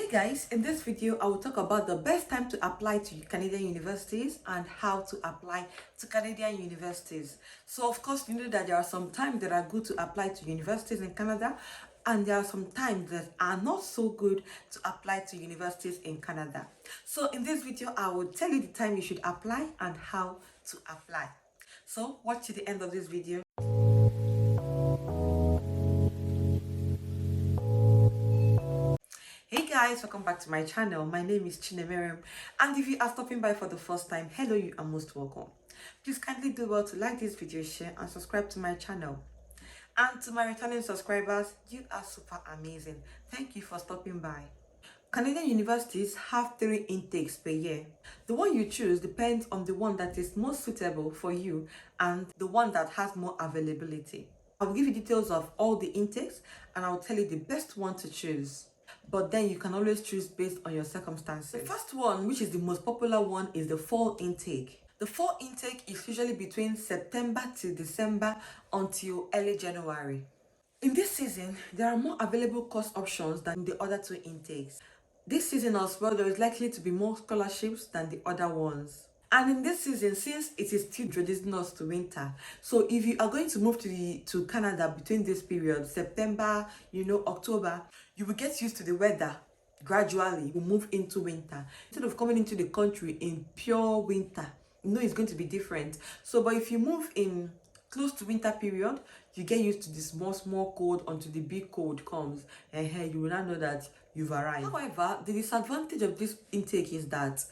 Hey guys, in this video I will talk about the best time to apply to Canadian universities and how to apply to Canadian universities. So of course you know that there are some times that are good to apply to universities in Canada, and there are some times that are not so good to apply to universities in Canada. So in this video I will tell you the time you should apply and how to apply. So watch to the end of this video. Hey guys, welcome back to my channel. My name is Chinemeriam, and if you are stopping by for the first time, hello, you are most welcome. Please kindly do well to like this video, share and subscribe to my channel. And to my returning subscribers, you are super amazing. Thank you for stopping by. Canadian universities have 3 intakes per year. The one you choose depends on the one that is most suitable for you and the one that has more availability. I will give you details of all the intakes and I will tell you the best one to choose. But then you can always choose based on your circumstances. The first one, which is the most popular one, is the fall intake. The fall intake is usually between September to December until early January. In this season, there are more available course options than the other 2 intakes. This season as well, there is likely to be more scholarships than the other ones. And in this season, since it is still introducing us to winter, so if you are going to move to Canada between this period, September, October, you will get used to the weather gradually. You move into winter instead of coming into the country in pure winter. It's going to be different. So, but if you move in close to winter period, you get used to the small cold until the big cold comes, and you will not know that you've arrived. However, the disadvantage of this intake is that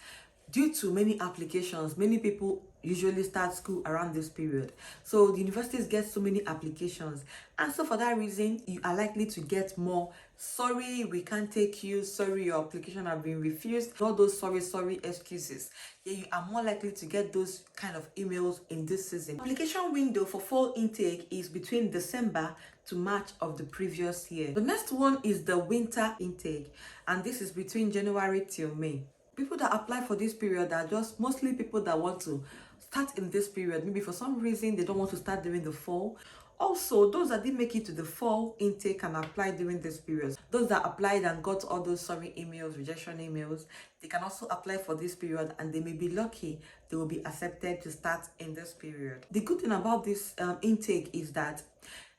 due to many applications, many people usually start school around this period. So the universities get so many applications, and so for that reason you are likely to get more "sorry, we can't take you," "sorry, your application have been refused," all those sorry excuses. You are more likely to get those kind of emails in this season. Application window for fall intake is between December to March of the previous year. The next one is the winter intake, and this is between January till May. People that apply for this period are just mostly people that want to start in this period. Maybe for some reason they don't want to start during the fall. Also, those that didn't make it to the fall intake can apply during this period. Those that applied and got all those sorry emails, rejection emails, they can also apply for this period, and they may be lucky they will be accepted to start in this period. The good thing about this intake is that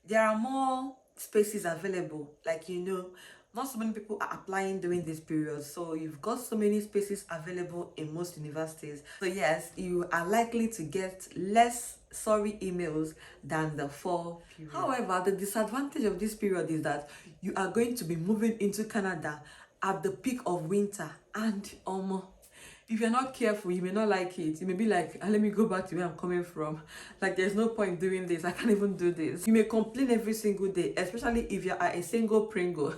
there are more spaces available. Not so many people are applying during this period, so you've got so many spaces available in most universities. So yes, you are likely to get less sorry emails than the fall period. However, the disadvantage of this period is that you are going to be moving into Canada at the peak of winter, and if you're not careful, you may not like it. You may be like, let me go back to where I'm coming from. There's no point doing this. I can't even do this. You may complain every single day, especially if you're a single Pringle.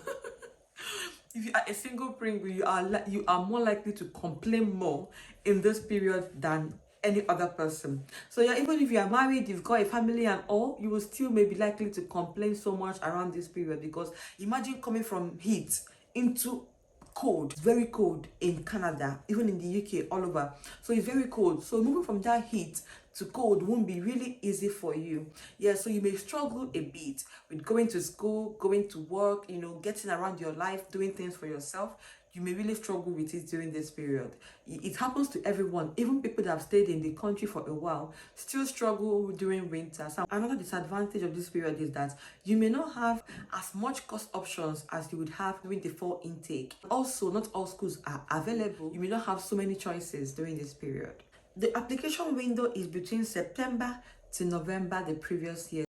If you are a single Pringle, you are more likely to complain more in this period than any other person. So yeah, even if you are married, you've got a family and all, you will still maybe likely to complain so much around this period, because imagine coming from heat into cold. It's very cold in Canada, even in the UK, all over. So it's very cold. So moving from that heat to cold won't be really easy for you. Yeah, so you may struggle a bit with going to school, going to work, getting around your life, doing things for yourself. You may really struggle with it during this period. It happens to everyone. Even people that have stayed in the country for a while still struggle during winter. So another disadvantage of this period is that you may not have as much course options as you would have during the fall intake. Also, not all schools are available. You may not have so many choices during this period. The application window is between September to November the previous year.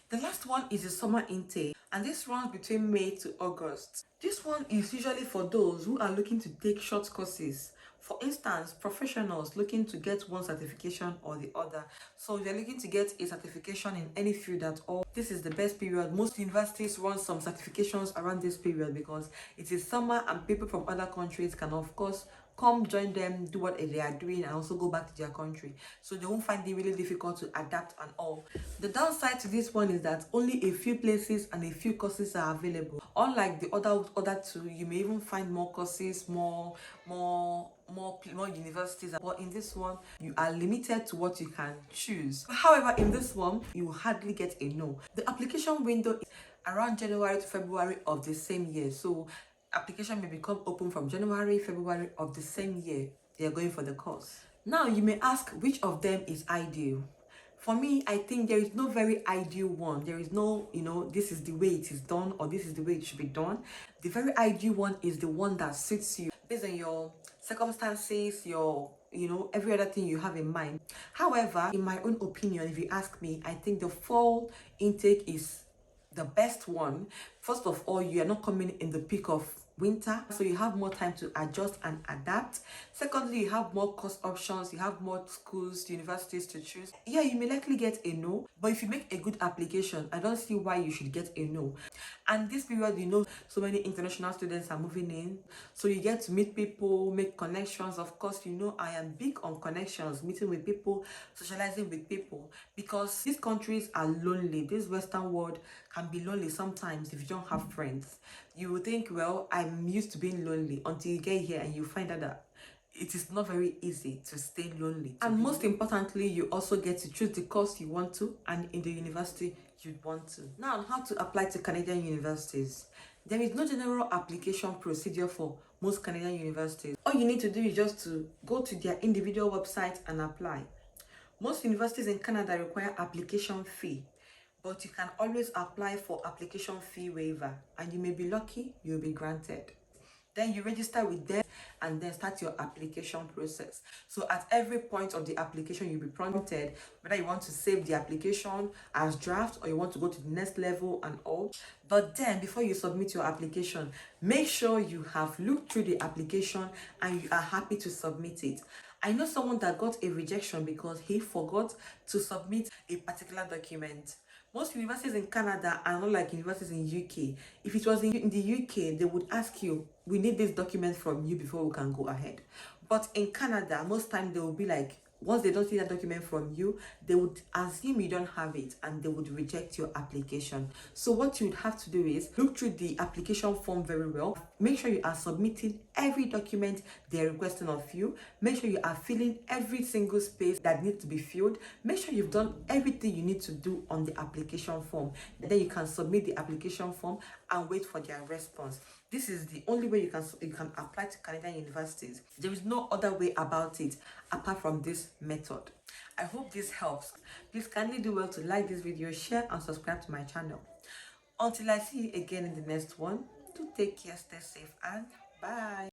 The last one is the summer intake, and this runs between May to August. This one is usually for those who are looking to take short courses. For instance, professionals looking to get one certification or the other. So if you're looking to get a certification in any field at all, this is the best period. Most universities run some certifications around this period because it is summer and people from other countries can of course come join them, do what they are doing, and also go back to their country. So they won't find it really difficult to adapt and all. The downside to this one is that only a few places and a few courses are available. Unlike the other 2, you may even find more courses, more universities, but in this one you are limited to what you can choose. However, in this one you hardly get a no. The application window is around January to February of the same year, so application may become open from January, February of the same year they are going for the course. Now you may ask, which of them is ideal? For me, I think there is no very ideal one. There is no, this is the way it is done or this is the way it should be done. The very ideal one is the one that suits you based on your circumstances, your, every other thing you have in mind. However, in my own opinion, if you ask me, I think the fall intake is the best one. First of all, you are not coming in the peak of winter, so you have more time to adjust and adapt. Secondly, you have more course options, you have more schools, universities to choose. Yeah, you may likely get a no, but if you make a good application, I don't see why you should get a no. And this period, so many international students are moving in, so you get to meet people, make connections. Of course, I am big on connections, meeting with people, socializing with people, because these countries are lonely. This Western world can be lonely sometimes if you don't have friends. You will think, well, I'm used to being lonely, until you get here and you find out that it is not very easy to stay lonely. And most importantly, you also get to choose the course you want to and in the university you'd want to. Now, how to apply to Canadian universities. There is no general application procedure for most Canadian universities. All you need to do is just to go to their individual website and apply. Most universities in Canada require application fee, but you can always apply for application fee waiver, and you may be lucky you'll be granted. Then you register with them and then start your application process. So at every point of the application, you'll be prompted whether you want to save the application as draft or you want to go to the next level and all. But then before you submit your application, make sure you have looked through the application and you are happy to submit it. I know someone that got a rejection because he forgot to submit a particular document. Most universities in Canada are not like universities in UK. If it was in the UK, they would ask you, we need this document from you before we can go ahead. But in Canada, most times they will be like, once they don't see that document from you, they would assume you don't have it and they would reject your application. So what you would have to do is look through the application form very well. Make sure you are submitting every document they're requesting of you. Make sure you are filling every single space that needs to be filled. Make sure you've done everything you need to do on the application form. Then you can submit the application form and wait for their response. This is the only way you can apply to Canadian universities. There is no other way about it apart from this method. I hope this helps. Please kindly do well to like this video, share and subscribe to my channel. Until I see you again in the next one, do take care, stay safe and bye.